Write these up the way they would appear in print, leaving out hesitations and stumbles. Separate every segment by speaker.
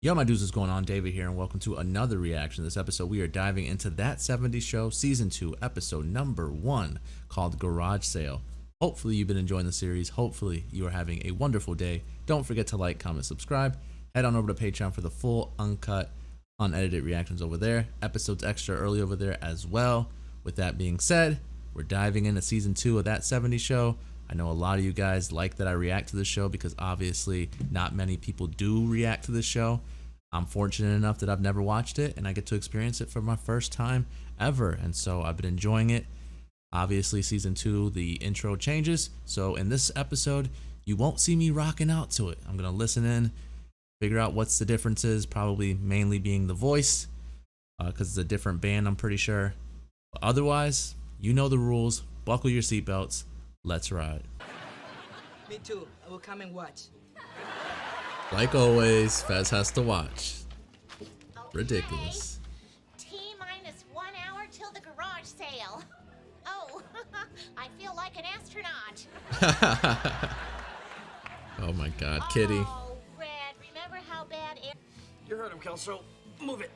Speaker 1: Yo, my dudes, what's going on? David here, and welcome to another reaction. This episode, we are diving into That 70s Show, Season 2, Episode number 1, called Garage Sale. Hopefully, you've been enjoying the series. Hopefully, you are having a wonderful day. Don't forget to like, comment, subscribe. Head on over to Patreon for the full, uncut, unedited reactions over there. Episodes extra early over there as well. With that being said, we're diving into Season 2 of That 70s Show. I know a lot of you guys like that I react to this show because obviously not many people do react to this show. I'm fortunate enough that I've never watched it and I get to experience it for my first time ever. And so I've been enjoying it. Obviously, Season 2, the intro changes. So in this episode, you won't see me rocking out to it. I'm going to listen in, figure out what's the differences, probably mainly being the voice because it's a different band, I'm pretty sure. But otherwise, you know the rules. Buckle your seatbelts. Let's ride.
Speaker 2: Me too. I will come and watch.
Speaker 1: Like always, Fez has to watch.
Speaker 3: Okay.
Speaker 1: Ridiculous.
Speaker 3: T-minus 1 hour till the garage sale. Oh, I feel like an astronaut.
Speaker 1: Oh my god, Kitty.
Speaker 3: Oh, Red, remember how bad it...
Speaker 4: You heard him, Kelso. Move it.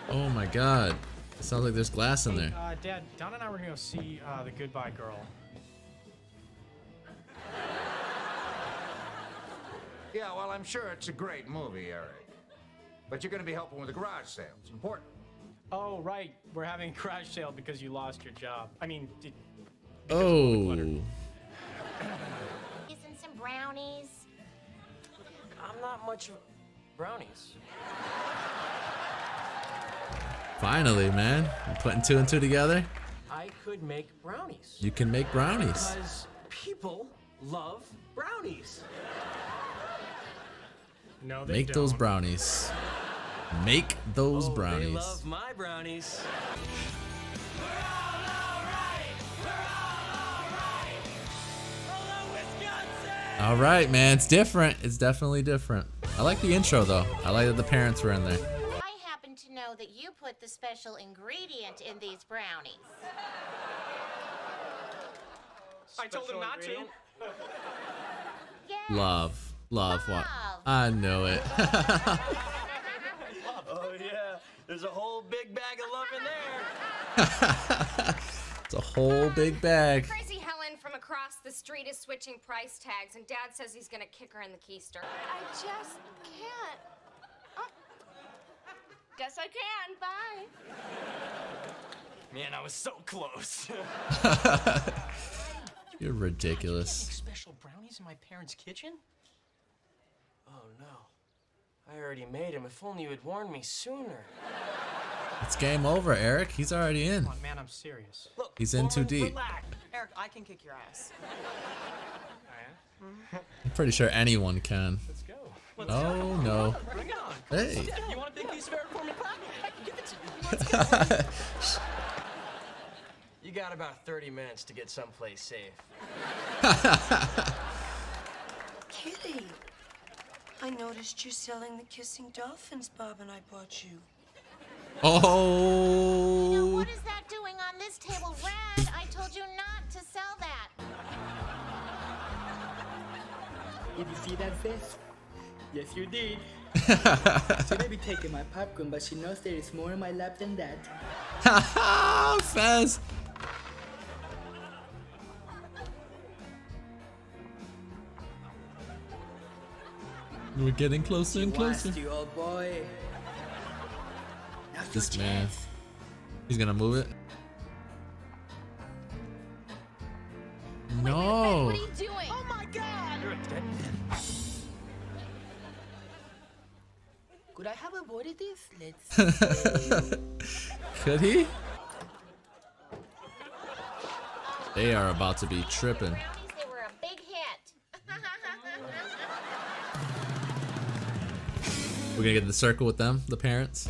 Speaker 1: Oh my god. It sounds like there's glass in there.
Speaker 5: Dad, Don and I were gonna go see The Goodbye Girl.
Speaker 6: Yeah, well, I'm sure it's a great movie, Eric. But you're going to be helping with the garage sale. It's important.
Speaker 5: Oh, right. We're having a garage sale because you lost your job. I mean,
Speaker 1: Oh.
Speaker 3: and some brownies.
Speaker 4: I'm not much of brownies.
Speaker 1: Finally, man. I'm putting 2 and 2 together.
Speaker 4: I could make brownies.
Speaker 1: You can make brownies.
Speaker 4: Because people love brownies.
Speaker 5: no, they
Speaker 1: Make
Speaker 5: don't.
Speaker 1: those brownies. Make those
Speaker 4: Oh,
Speaker 1: brownies.
Speaker 4: they love my brownies.
Speaker 1: All right, man. It's different. It's definitely different. I like the intro, though. I like that the parents were in there.
Speaker 3: I happen to know that you put the special ingredient in these brownies.
Speaker 5: I told him not to.
Speaker 3: Yes.
Speaker 1: Love. Love. What?
Speaker 3: Love.
Speaker 1: I know it.
Speaker 4: Oh, yeah. There's a whole big bag of love in there.
Speaker 1: It's a whole big bag.
Speaker 7: Crazy Helen from across the street is switching price tags, and Dad says he's gonna kick her in the keister.
Speaker 8: I just can't. Oh. Guess I can. Bye.
Speaker 4: Man, I was so close.
Speaker 1: You're ridiculous.
Speaker 4: Special brownies in my parents' kitchen? Oh, no. I already made them. If only you had warned me sooner.
Speaker 1: It's game over, Eric. He's already in.
Speaker 5: Come on, man, I'm serious.
Speaker 4: Look,
Speaker 1: He's in too
Speaker 4: woman,
Speaker 1: deep.
Speaker 4: relax.
Speaker 2: Eric, I can kick your ass.
Speaker 1: I'm pretty sure anyone can.
Speaker 5: Let's go.
Speaker 1: Oh, no.
Speaker 4: Bring it on.
Speaker 1: Hey.
Speaker 4: You want a big piece of Eric for me? I can give it to you. You got about 30 minutes to get someplace safe.
Speaker 8: Kitty, I noticed you're selling the Kissing Dolphins bob and I bought you.
Speaker 1: Oh.
Speaker 3: What is that doing on this table, Red? I told you not to sell that.
Speaker 9: Did you see that, Fizz? Yes, you did. She may be taking my popcorn, but she knows there is more in my lap than that.
Speaker 1: Fez. We're getting closer and closer.
Speaker 9: Lost you, old boy. Now's your
Speaker 1: This man.
Speaker 9: chance.
Speaker 1: He's gonna move it. No.
Speaker 7: What are you doing?
Speaker 2: Oh my God!
Speaker 4: You're a dead man.
Speaker 8: Could I have avoided this? Let's.
Speaker 1: Could he? They are about to be tripping.
Speaker 3: Brownies, they were a big hit.
Speaker 1: We're gonna get in the circle with them, the parents.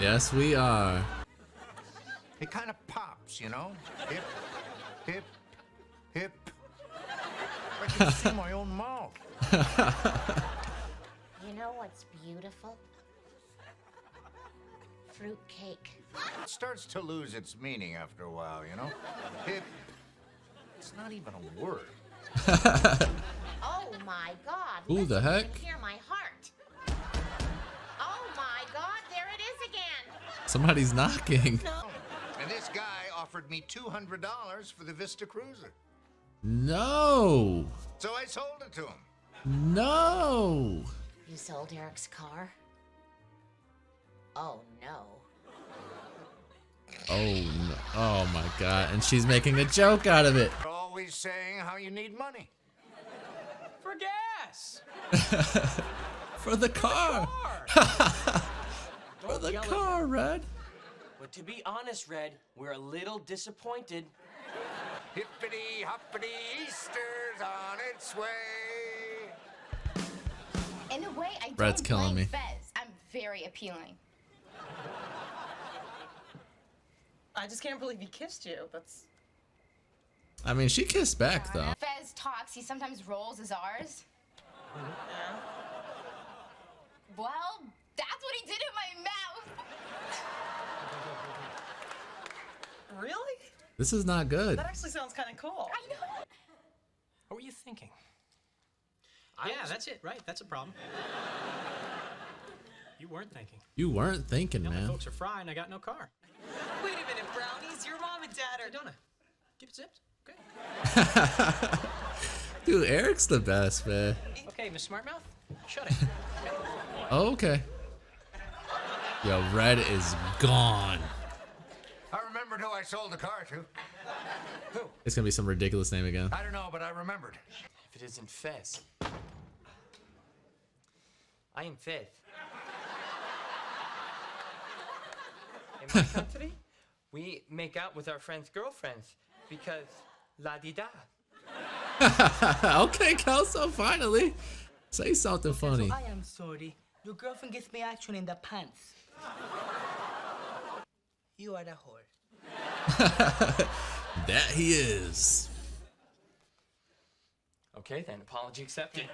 Speaker 1: Yes, we are.
Speaker 6: It kind of pops, you know? Hip, hip, hip. I can see my own mouth.
Speaker 3: You know what's beautiful? Fruit cake.
Speaker 6: It starts to lose its meaning after a while, you know? Hip. It's not even a word.
Speaker 3: Oh my God.
Speaker 1: Who the
Speaker 3: listen, you
Speaker 1: heck?
Speaker 3: can hear my heart. Oh my God, there it is again.
Speaker 1: Somebody's knocking.
Speaker 6: And this guy offered me $200 for the Vista Cruiser.
Speaker 1: No.
Speaker 6: So I sold it to him.
Speaker 1: No.
Speaker 3: You sold Eric's car? Oh no.
Speaker 1: Oh no. Oh my God. And she's making a joke out of it.
Speaker 6: You're always saying how you need money.
Speaker 4: For gas.
Speaker 1: For the car. For
Speaker 4: Don't
Speaker 1: the
Speaker 4: yell at
Speaker 1: car,
Speaker 4: me.
Speaker 1: Red.
Speaker 4: But to be honest, Red, we're a little disappointed.
Speaker 6: Hippity hoppity, Easter's on its way.
Speaker 10: In a way, I
Speaker 1: Brad's
Speaker 10: don't
Speaker 1: killing
Speaker 10: blame
Speaker 1: me.
Speaker 10: Fez. I'm very appealing.
Speaker 2: I just can't believe he kissed you. That's.
Speaker 1: I mean, she kissed back though.
Speaker 10: Fez talks. He sometimes rolls his R's.
Speaker 2: Yeah.
Speaker 10: Well, that's what he did in my mouth.
Speaker 2: Really?
Speaker 1: This is not good.
Speaker 2: That actually sounds kind of cool.
Speaker 10: I know.
Speaker 4: What were you thinking?
Speaker 5: Yeah, that's it, right? That's a problem. You weren't thinking.
Speaker 1: You weren't thinking,
Speaker 5: Now my
Speaker 1: man.
Speaker 5: folks are frying. I got no car.
Speaker 2: Wait a minute, Brownies. Your mom and dad are.
Speaker 5: Don't I? Keep it zipped. Okay.
Speaker 1: Dude, Eric's the best, man.
Speaker 5: Okay, Miss Smartmouth, shut it.
Speaker 1: Oh, okay. Yo, Red is gone.
Speaker 6: I remembered who I sold the car to. Who?
Speaker 1: It's gonna be some ridiculous name again.
Speaker 6: I don't know, but I remembered.
Speaker 4: If it isn't Fez. I am Fez. In my country, we make out with our friends' girlfriends because la-di-da.
Speaker 1: Okay, Kelso, finally. Say something funny.
Speaker 2: I am sorry. Your girlfriend gets me action in the pants. You are the whore.
Speaker 1: That he is.
Speaker 4: Okay then, apology accepted.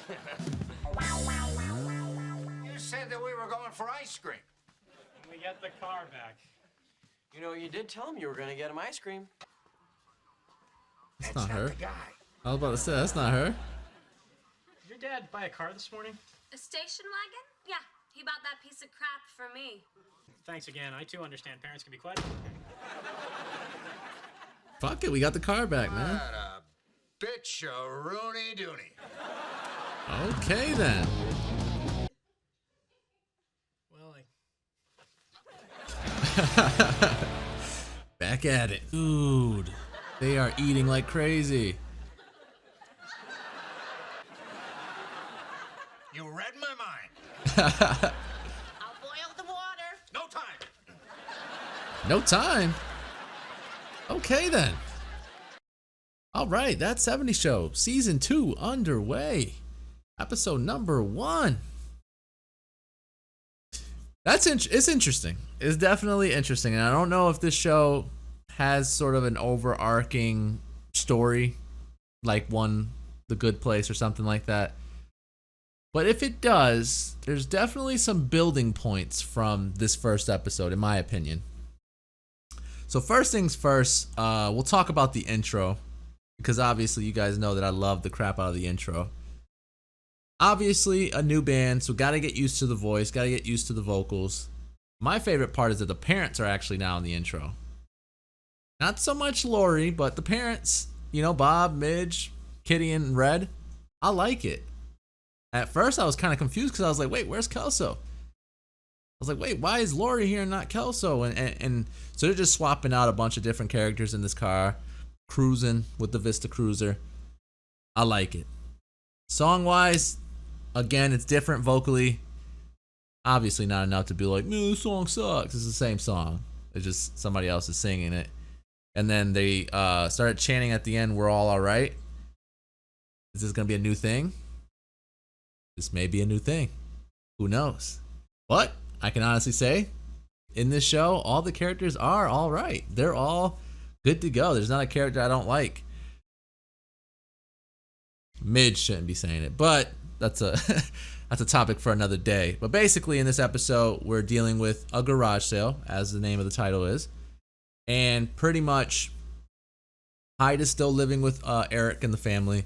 Speaker 6: You said that we were going for ice cream.
Speaker 5: We got the car back.
Speaker 4: You know, you did tell him you were gonna get him ice cream.
Speaker 1: That's not her.
Speaker 6: The guy.
Speaker 1: I was about to say, that's not her.
Speaker 5: Did your dad buy a car this morning?
Speaker 7: A station wagon? Yeah, he bought that piece of crap for me.
Speaker 5: Thanks again. I too understand parents can be quite.
Speaker 1: Fuck it, we got the car back, man.
Speaker 6: What a bitch, a Rooney Dooney.
Speaker 1: Okay, then.
Speaker 5: Well,
Speaker 1: Back at it. Dude, they are eating like crazy.
Speaker 6: You read my mind.
Speaker 3: I'll boil the water.
Speaker 6: No time.
Speaker 1: No time. Okay, then. All right, That 70 Show, Season 2 underway. Episode number 1. It's interesting. It's definitely interesting. And I don't know if this show has sort of an overarching story, like The Good Place or something like that. But if it does, there's definitely some building points from this first episode, in my opinion. So first things first, we'll talk about the intro, because obviously you guys know that I love the crap out of the intro. Obviously a new band, so gotta get used to the voice, gotta get used to the vocals. My favorite part is that the parents are actually now in the intro. Not so much Lori, but the parents, you know, Bob, Midge, Kitty, and Red. I like it. At first I was kind of confused because I was like, wait, where's Kelso? I was like, wait, why is Lori here and not Kelso? And so they're just swapping out a bunch of different characters in this car, cruising with the Vista Cruiser. I like it. Song-wise, again, it's different vocally. Obviously not enough to be like, no, this song sucks. It's the same song. It's just somebody else is singing it. And then they started chanting at the end, we're all right. Is this going to be a new thing? This may be a new thing. Who knows? But I can honestly say, in this show, all the characters are all right. They're all good to go. There's not a character I don't like. Midge shouldn't be saying it, but that's a that's a topic for another day. But basically, in this episode, we're dealing with a garage sale, as the name of the title is, and pretty much Hyde is still living with Eric and the family.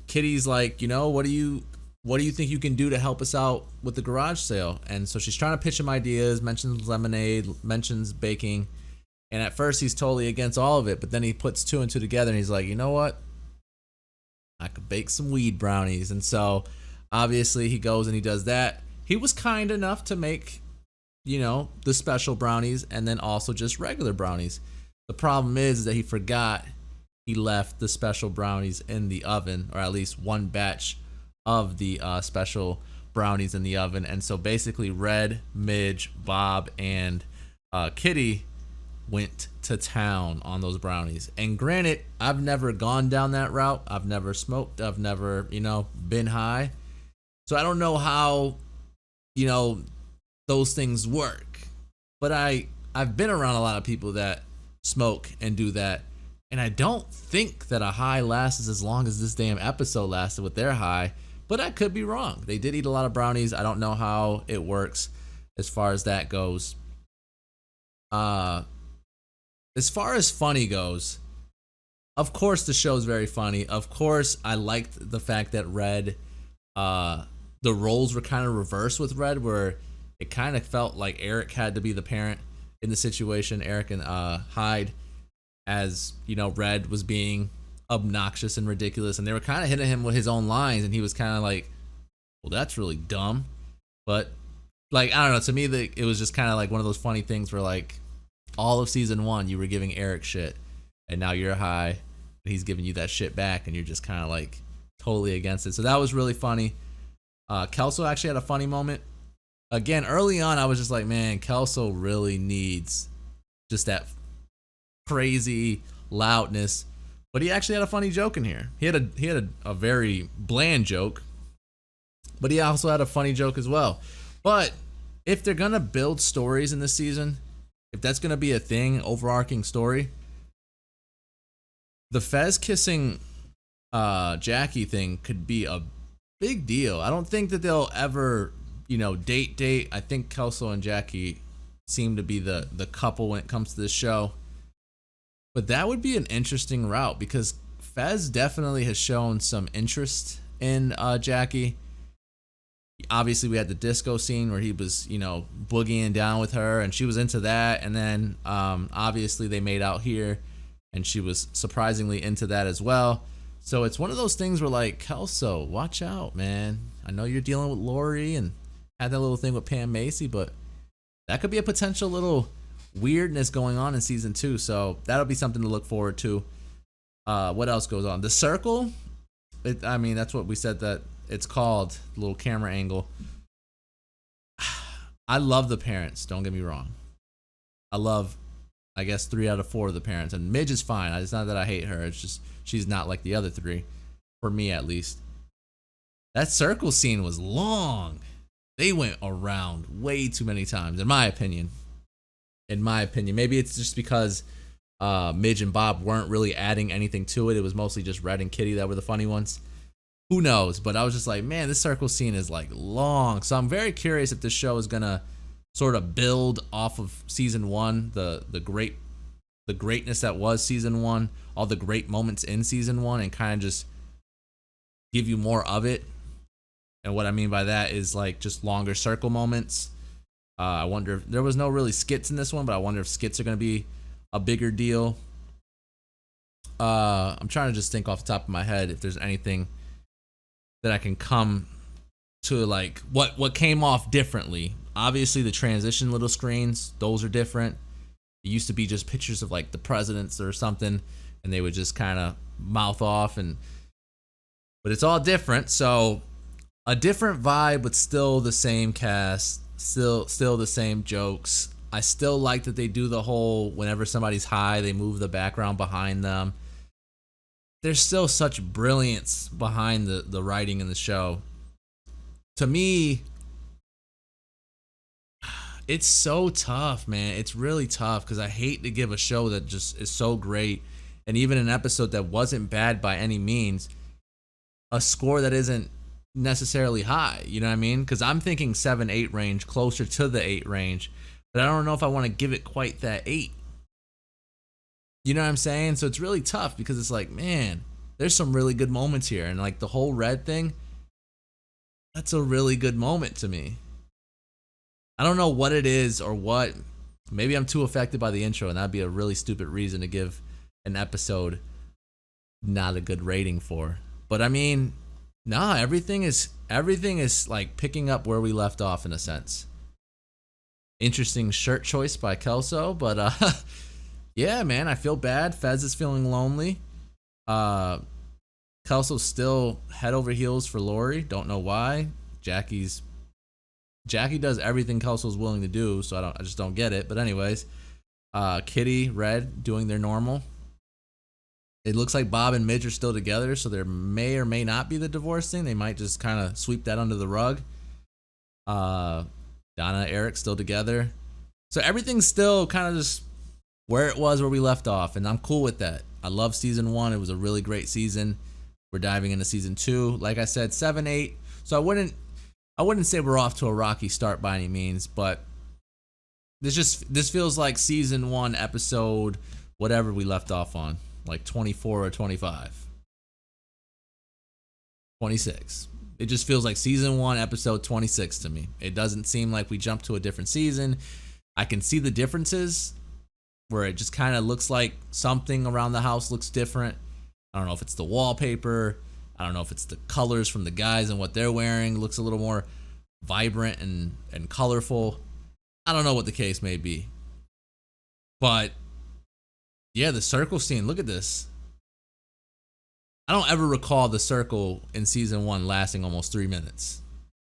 Speaker 1: Kitty's like, you know, what do you think you can do to help us out with the garage sale? And so she's trying to pitch him ideas, mentions lemonade, mentions baking. And at first he's totally against all of it, but then he puts two and two together and he's like, you know what? I could bake some weed brownies. And so obviously he goes and he does that. He was kind enough to make, you know, the special brownies and then also just regular brownies. The problem is that he forgot he left the special brownies in the oven, or at least one batch of the special brownies in the oven. And so basically Red, Midge, Bob, and Kitty went to town on those brownies. And granted, I've never gone down that route. I've never smoked. I've never, you know, been high. So I don't know how, you know, those things work. But I've been around a lot of people that smoke and do that. And I don't think that a high lasts as long as this damn episode lasted with their high. But I could be wrong. They did eat a lot of brownies. I don't know how it works as far as that goes. As far as funny goes, of course the show's very funny. Of course I liked the fact that Red, the roles were kind of reversed with Red, where it kind of felt like Eric had to be the parent in the situation. Eric and Hyde, as you know, Red was being obnoxious and ridiculous, and they were kind of hitting him with his own lines, and he was kind of like, well, that's really dumb. But like, I don't know, to me it was just kind of like one of those funny things where like all of season 1 you were giving Eric shit, and now you're high and he's giving you that shit back, and you're just kind of like totally against it. So that was really funny. Kelso actually had a funny moment. Again, early on I was just like, man, Kelso really needs just that crazy loudness. But he actually had a funny joke in here. He had a very bland joke, but he also had a funny joke as well. But if they're gonna build stories in this season, if that's gonna be a thing, overarching story, the Fez kissing Jackie thing could be a big deal. I don't think that they'll ever, you know, date. I think Kelso and Jackie seem to be the couple when it comes to this show. But that would be an interesting route, because Fez definitely has shown some interest in Jackie. Obviously, we had the disco scene where he was, you know, boogieing down with her, and she was into that. And then obviously they made out here, and she was surprisingly into that as well. So it's one of those things where, like, Kelso, watch out, man. I know you're dealing with Lori and had that little thing with Pam Macy, but that could be a potential little weirdness going on in season 2. So that'll be something to look forward to. What else goes on? The Circle, I mean, that's what we said that it's called, little camera angle. I love the parents, don't get me wrong. I love, I guess, 3 out of 4 of the parents, and Midge is fine. It's not that I hate her, it's just she's not like the other 3, for me at least. That circle scene was long. They went around way too many times, in my opinion. Maybe it's just because Midge and Bob weren't really adding anything to it. It was mostly just Red and Kitty that were the funny ones. Who knows? But I was just like, man, this circle scene is like long. So I'm very curious if this show is gonna sort of build off of season 1, the greatness that was season 1, all the great moments in season 1, and kind of just give you more of it. And what I mean by that is like just longer circle moments. I wonder if there was no really skits in this one, but I wonder if skits are going to be a bigger deal. I'm trying to just think off the top of my head if there's anything that I can come to, like what came off differently. Obviously the transition little screens, those are different. It used to be just pictures of like the presidents or something, and they would just kind of mouth off, but it's all different. So a different vibe, but still the same cast, still the same jokes. I still like that they do the whole, whenever somebody's high, they move the background behind them. There's still such brilliance behind the writing in the show. To me, it's so tough, man. It's really tough, because I hate to give a show that just is so great, and even an episode that wasn't bad by any means, a score that isn't necessarily high. You know what I mean? Because I'm thinking 7-8 range, closer to the 8 range, but I don't know if I want to give it quite that 8. You know what I'm saying? So it's really tough because it's like, man, there's some really good moments here. And like the whole Red thing, that's a really good moment to me. I don't know what it is or what. Maybe I'm too affected by the intro, and that'd be a really stupid reason to give an episode not a good rating for. But I mean, nah, everything is like picking up where we left off in a sense. Interesting shirt choice by Kelso, but yeah, man, I feel bad. Fez is feeling lonely. Kelso's still head over heels for Lori. Don't know why. Jackie does everything Kelso's willing to do, so I just don't get it. But anyways, Kitty, Red doing their normal. It looks like Bob and Midge are still together, so there may or may not be the divorce thing. They might just kind of sweep that under the rug. Donna, Eric still together. So everything's still kind of just where it was, where we left off, and I'm cool with that. I love season 1. It was a really great season. We're diving into season 2. Like I said, 7, 8. So I wouldn't say we're off to a rocky start by any means, but this feels like season 1 episode whatever we left off on, like 24 or 25. 26. It just feels like season 1 episode 26 to me. It doesn't seem like we jumped to a different season. I can see the differences where it just kind of looks like something around the house looks different. I don't know if it's the wallpaper. I don't know if it's the colors from the guys and what they're wearing. It looks a little more vibrant and colorful. I don't know what the case may be. But yeah, the circle scene, look at this. I don't ever recall the circle in season 1 lasting almost 3 minutes.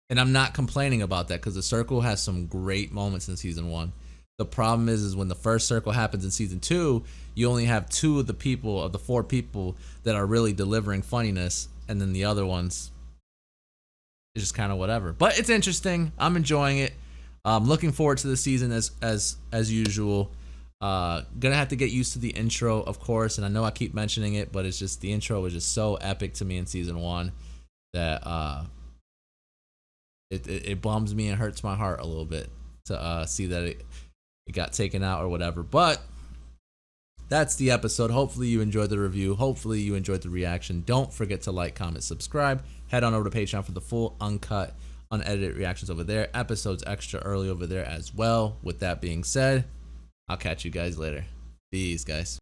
Speaker 1: And I'm not complaining about that because the circle has some great moments in season 1. The problem is when the first circle happens in season 2, you only have 2 of the 4 people that are really delivering funniness, and then the other ones is just kind of whatever. But it's interesting. I'm enjoying it. I'm looking forward to the season as usual. Gonna have to get used to the intro, of course, and I know I keep mentioning it, but it's just the intro was just so epic to me in season 1 that it bums me and hurts my heart a little bit to see that it got taken out or whatever. But that's the episode. Hopefully you enjoyed the review. Hopefully you enjoyed the reaction. Don't forget to like, comment, subscribe. Head on over to Patreon for the full, uncut, unedited reactions over there. Episodes extra early over there as well. With that being said, I'll catch you guys later. Peace, guys.